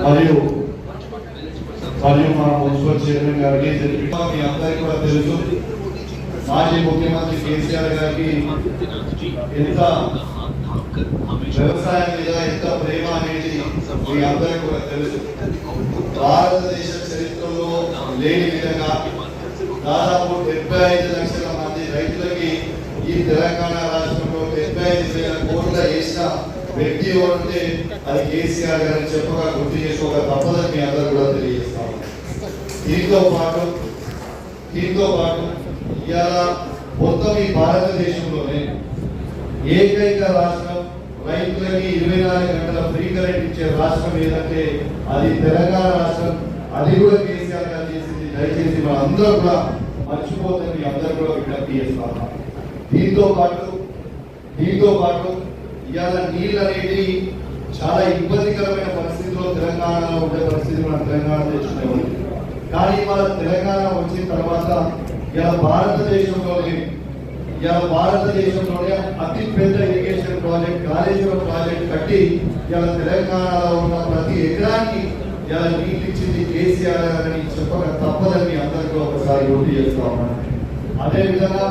మరియు మా municipal chairman గారికి మీ అందరికీ కూడా తెలుసు, మాజీ ముఖ్యమంత్రి కేసీఆర్ గారికి ఎంత వ్యవసాయం మీద ఎంత ప్రేమ అనేది మీ అందరికీ కూడా తెలుసు. భారతదేశ చరిత్రలో లేని విధంగా దాదాపు 75 లక్షల మంది రైతులకి ఈ తెలంగాణ రాష్ట్రంలో 75,000 కోట్ల వేసిన వ్యక్తి ఉంటే అది కేసీఆర్ గారిని చెప్పగా గుర్తు చేసుకోక తప్పదని మీ అందరూ కూడా తెలియజేస్తాం. దీంతో పాటు ఇవాళ మొత్తం ఈ భారతదేశంలోనే ఏకైక రాష్ట్రం రైతులకి 24 గంటల ఫ్రీ కరెంట్ ఇచ్చే రాష్ట్రం ఏదంటే అది తెలంగాణ రాష్ట్రం. అది కూడా కేసీఆర్ గారు చేసింది. దయచేసి మన అందరూ కూడా మర్చిపోతుంది, అందరూ కూడా విజ్ఞప్తి చేస్తాం. దీంతో పాటు ఇవాళ నీళ్ళు అనేది చాలా ఇబ్బందికరమైన పరిస్థితిలో తెలంగాణలో ఉండే పరిస్థితి మన తెలంగాణ దేశంలో. కానీ మన తెలంగాణ వచ్చిన తర్వాత ఇవాళ భారతదేశంలోనే అతి పెద్ద ఇరిగేషన్ ప్రాజెక్ట్ కాళేశ్వరం ప్రాజెక్ట్ కట్టి ఇవాళ తెలంగాణలో ఉన్న ప్రతి ఎకరానికి ఇవాళ నీళ్ళు ఇచ్చింది కేసీఆర్ అని చెప్పక తప్పదని అందరికీ ఒకసారి గుర్తు చేస్తా ఉన్నాను. అదేవిధంగా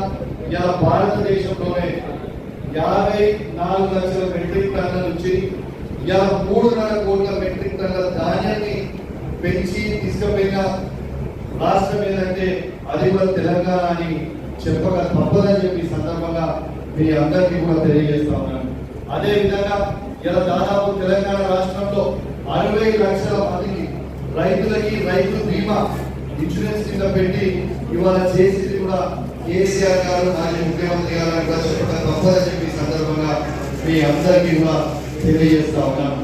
ఇవాళ భారతదేశంలోనే 54 లక్షల మెట్రిక్ టన్నుల నుంచి ఇవాళ 3.5 కోట్ల మెట్రిక్ టన్నుల ధాన్యాన్ని పెంచి తీసుకుపోయిన రాష్ట్రం ఏదంటే అది కూడా తెలంగాణ అని చెప్పక తప్పదని చెప్పి సందర్భంగా మీ అందరికీ కూడా తెలియజేస్తా ఉన్నాను. అదేవిధంగా ఇలా దాదాపు తెలంగాణ రాష్ట్రంలో 60 లక్షల మందికి రైతులకి రైతు బీమా ఇన్సూరెన్స్ కింద పెట్టి ఇవాళ చేసింది కూడా కేసీఆర్ గారు, మాజీ ముఖ్యమంత్రి గారు కూడా చెప్పక తప్పదని చెప్పి సందర్భంగా మీ అందరికీ కూడా తెలియజేస్తా ఉన్నాను.